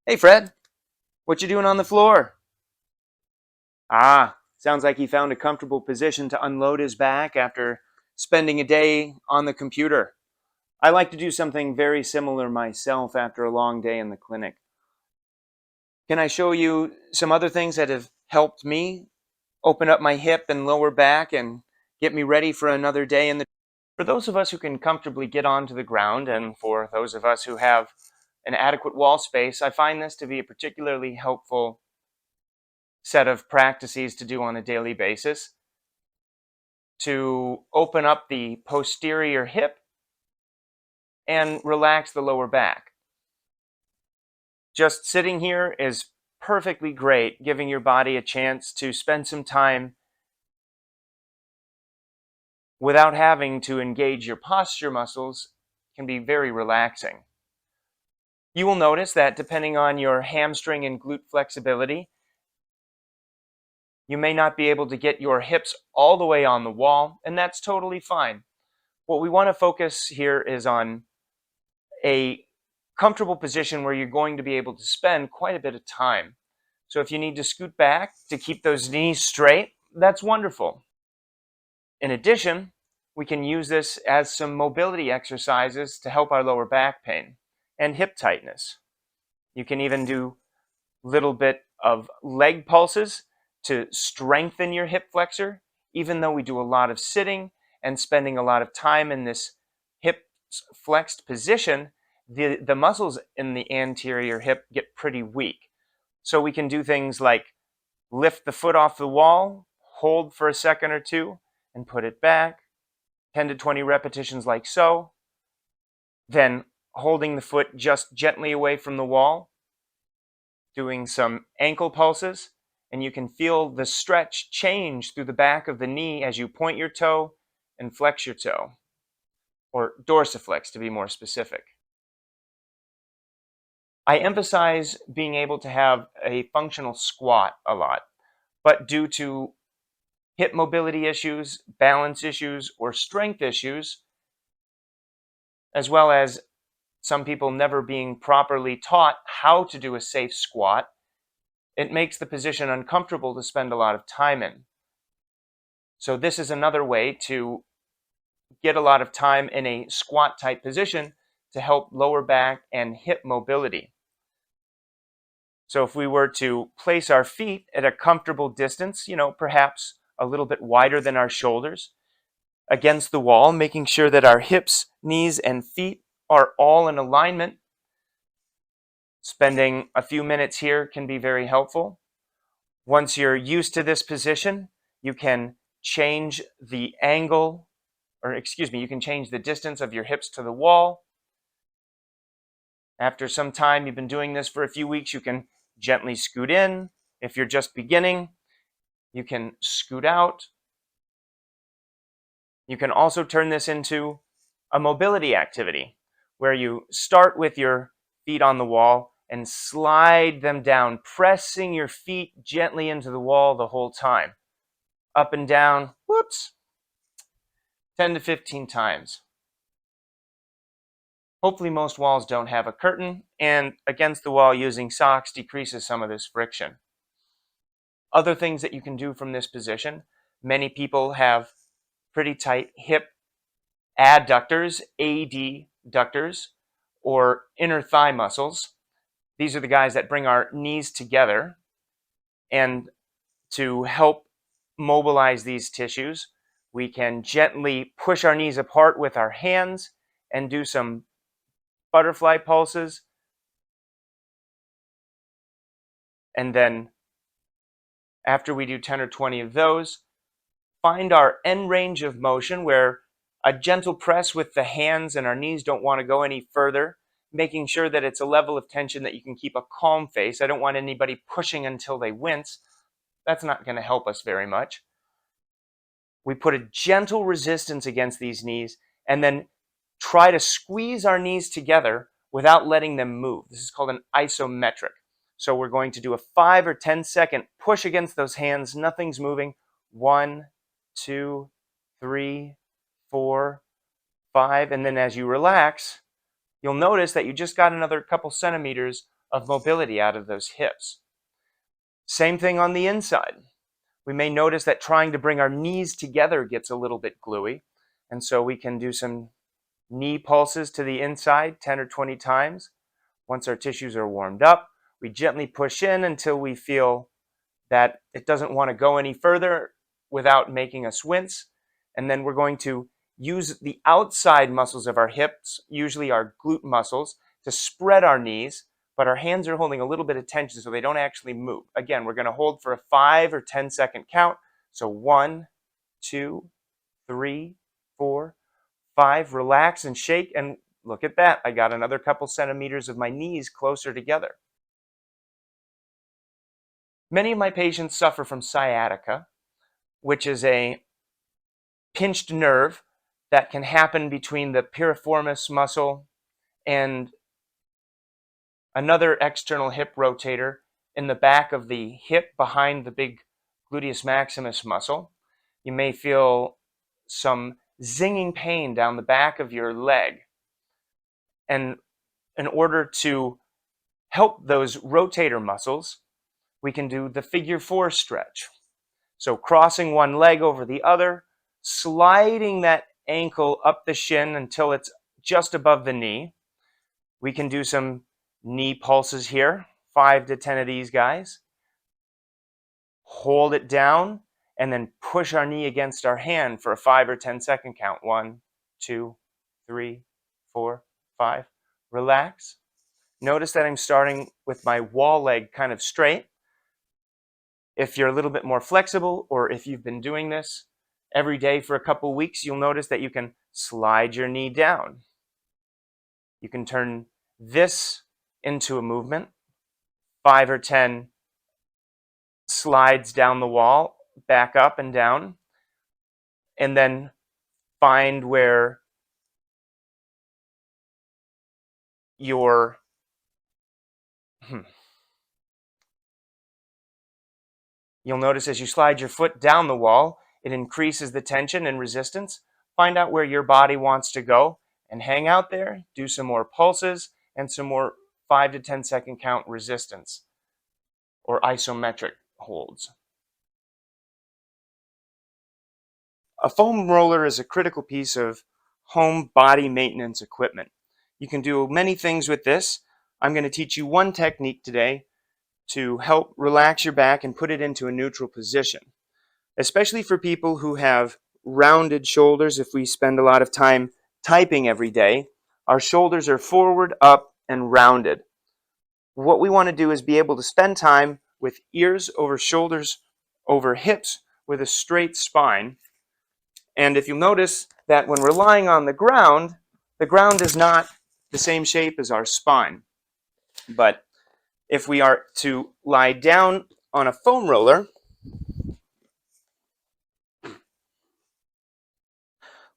Hey Fred, what you doing on the floor? Ah, sounds like he found a comfortable position to unload his back after spending a day on the computer. I like to do something very similar myself after a long day in the clinic. Can I show you some other things that have helped me open up my hip and lower back and get me ready for another day in the For those of us who can comfortably get onto the ground and for those of us who have an adequate wall space, I find this to be a particularly helpful set of practices to do on a daily basis to open up the posterior hip and relax the lower back. Just sitting here is perfectly great, giving your body a chance to spend some time without having to engage your posture muscles can be very relaxing. You will notice that depending on your hamstring and glute flexibility, you may not be able to get your hips all the way on the wall, and that's totally fine. What we want to focus here is on a comfortable position where you're going to be able to spend quite a bit of time. So if you need to scoot back to keep those knees straight, that's wonderful. In addition, we can use this as some mobility exercises to help our lower back pain and hip tightness. You can even do a little bit of leg pulses to strengthen your hip flexor, even though we do a lot of sitting and spending a lot of time in this hip flexed position, the muscles in the anterior hip get pretty weak. So we can do things like lift the foot off the wall, hold for a second or two, and put it back, 10 to 20 repetitions like so, then holding the foot just gently away from the wall, doing some ankle pulses, and you can feel the stretch change through the back of the knee as you point your toe and flex your toe, or dorsiflex to be more specific. I emphasize being able to have a functional squat a lot, but due to hip mobility issues, balance issues, or strength issues, as well as some people never being properly taught how to do a safe squat, it makes the position uncomfortable to spend a lot of time in. So this is another way to get a lot of time in a squat type position to help lower back and hip mobility. So if we were to place our feet at a comfortable distance, perhaps a little bit wider than our shoulders, against the wall, making sure that our hips, knees, and feet are all in alignment. Spending a few minutes here can be very helpful. Once you're used to this position, you can change the angle, you can change the distance of your hips to the wall. After some time, you've been doing this for a few weeks, you can gently scoot in. If you're just beginning, you can scoot out. You can also turn this into a mobility activity where you start with your feet on the wall and slide them down, pressing your feet gently into the wall the whole time. Up and down, whoops, 10 to 15 times. Hopefully most walls don't have a curtain, and against the wall using socks decreases some of this friction. Other things that you can do from this position, many people have pretty tight hip adductors, adductors, or inner thigh muscles. These are the guys that bring our knees together. And to help mobilize these tissues, we can gently push our knees apart with our hands and do some butterfly pulses. And then after we do 10 or 20 of those, find our end range of motion where a gentle press with the hands and our knees don't want to go any further, making sure that it's a level of tension that you can keep a calm face. I don't want anybody pushing until they wince. That's not going to help us very much. We put a gentle resistance against these knees and then try to squeeze our knees together without letting them move. This is called an isometric. So we're going to do a 5 or 10-second push against those hands. Nothing's moving. 1, 2, 3, 4, 5. And then as you relax, you'll notice that you just got another couple centimeters of mobility out of those hips. Same thing on the inside. We may notice that trying to bring our knees together gets a little bit gluey, and so we can do some knee pulses to the inside 10 or 20 times. Once our tissues are warmed up, we gently push in until we feel that it doesn't want to go any further without making us wince. And then we're going to use the outside muscles of our hips, usually our glute muscles, to spread our knees, but our hands are holding a little bit of tension so they don't actually move. Again, we're going to hold for a 5 or 10 second count. So 1, 2, 3, 4, 5. Relax and shake, and look at that. I got another couple centimeters of my knees closer together. Many of my patients suffer from sciatica, which is a pinched nerve that can happen between the piriformis muscle and another external hip rotator in the back of the hip behind the big gluteus maximus muscle. You may feel some zinging pain down the back of your leg. And in order to help those rotator muscles, we can do the figure 4 stretch. So crossing one leg over the other, sliding that ankle up the shin until it's just above the knee. We can do some knee pulses here, 5 to 10 of these guys. Hold it down and then push our knee against our hand for a 5 or 10 second count. 1, 2, 3, 4, 5. Relax. Notice that I'm starting with my wall leg kind of straight. If you're a little bit more flexible, or if you've been doing this every day for a couple weeks, you'll notice that you can slide your knee down. You can turn this into a movement, 5 or 10 slides down the wall, back up and down, and then find where your You'll notice as you slide your foot down the wall, it increases the tension and resistance. Find out where your body wants to go and hang out there. Do some more pulses and some more 5 to 10 second count resistance or isometric holds. A foam roller is a critical piece of home body maintenance equipment. You can do many things with this. I'm going to teach you one technique today to help relax your back and put it into a neutral position, especially for people who have rounded shoulders. If we spend a lot of time typing every day, our shoulders are forward, up, and rounded. What we want to do is be able to spend time with ears over shoulders over hips with a straight spine. And if you notice that when we're lying on the ground is not the same shape as our spine. But if we are to lie down on a foam roller,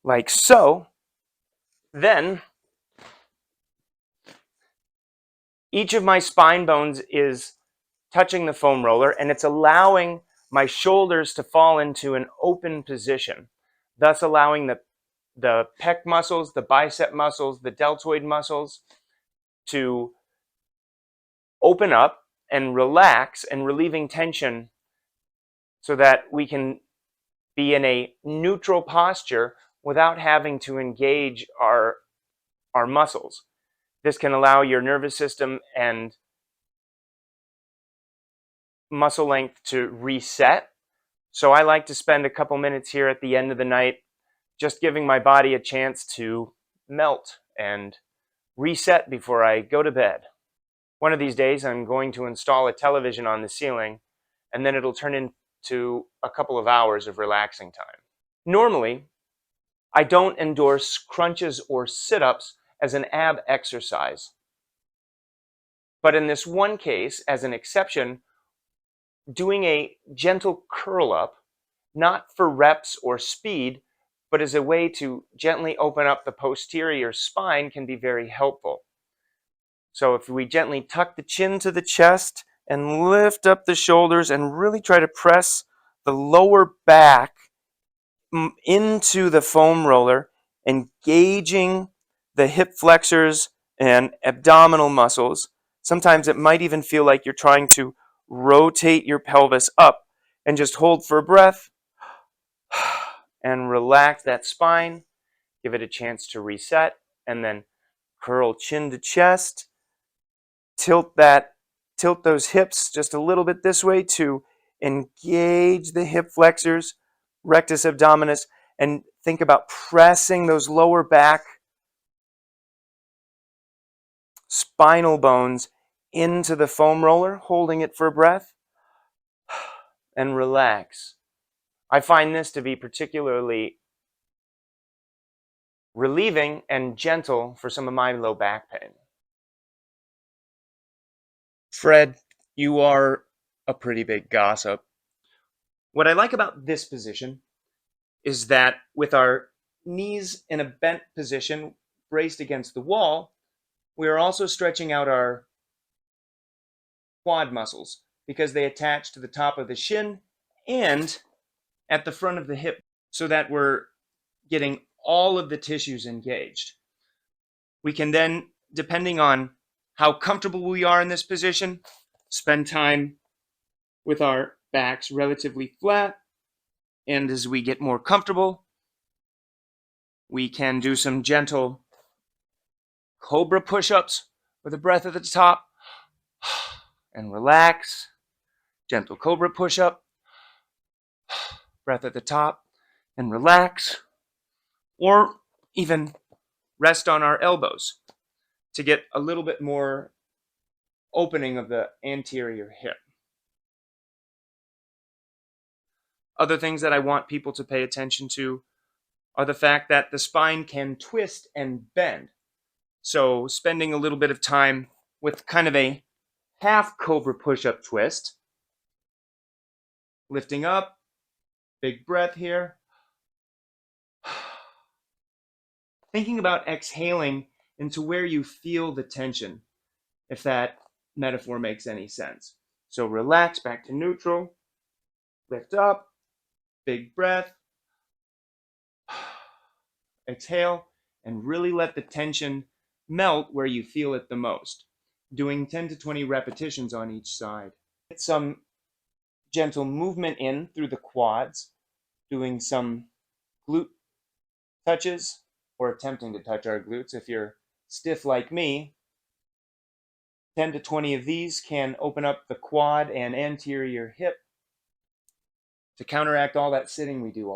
like so, then each of my spine bones is touching the foam roller, and it's allowing my shoulders to fall into an open position, thus allowing the pec muscles, the bicep muscles, the deltoid muscles to open up and relax and relieving tension so that we can be in a neutral posture without having to engage our muscles. This can allow your nervous system and muscle length to reset. So I like to spend a couple minutes here at the end of the night just giving my body a chance to melt and reset before I go to bed. One of these days I'm going to install a television on the ceiling, and then it'll turn into a couple of hours of relaxing time. Normally, I don't endorse crunches or sit-ups as an ab exercise. But in this one case, as an exception, doing a gentle curl up, not for reps or speed, but as a way to gently open up the posterior spine, can be very helpful. So if we gently tuck the chin to the chest and lift up the shoulders and really try to press the lower back into the foam roller, engaging the hip flexors and abdominal muscles, Sometimes it might even feel like you're trying to rotate your pelvis up, and just hold for a breath and relax that spine. Give it a chance to reset, and then curl chin to chest. Tilt those hips just a little bit this way to engage the hip flexors, rectus abdominis, and think about pressing those lower back spinal bones into the foam roller, holding it for a breath, and relax. I find this to be particularly relieving and gentle for some of my low back pain. Fred, you are a pretty big gossip. What I like about this position is that with our knees in a bent position, braced against the wall, we are also stretching out our quad muscles because they attach to the top of the shin and at the front of the hip, so that we're getting all of the tissues engaged. We can then, depending on how comfortable we are in this position, spend time with our backs relatively flat. And as we get more comfortable, we can do some gentle Cobra push-ups with a breath at the top and relax. Gentle Cobra push-up, breath at the top and relax. Or even rest on our elbows to get a little bit more opening of the anterior hip. Other things that I want people to pay attention to are the fact that the spine can twist and bend. So spending a little bit of time with kind of a half Cobra push-up twist, lifting up, big breath here. Thinking about exhaling into where you feel the tension, if that metaphor makes any sense. So relax back to neutral, lift up, big breath, exhale, and really let the tension melt where you feel it the most. Doing 10 to 20 repetitions on each side. Get some gentle movement in through the quads, doing some glute touches or attempting to touch our glutes. If you're stiff like me, 10 to 20 of these can open up the quad and anterior hip to counteract all that sitting we do all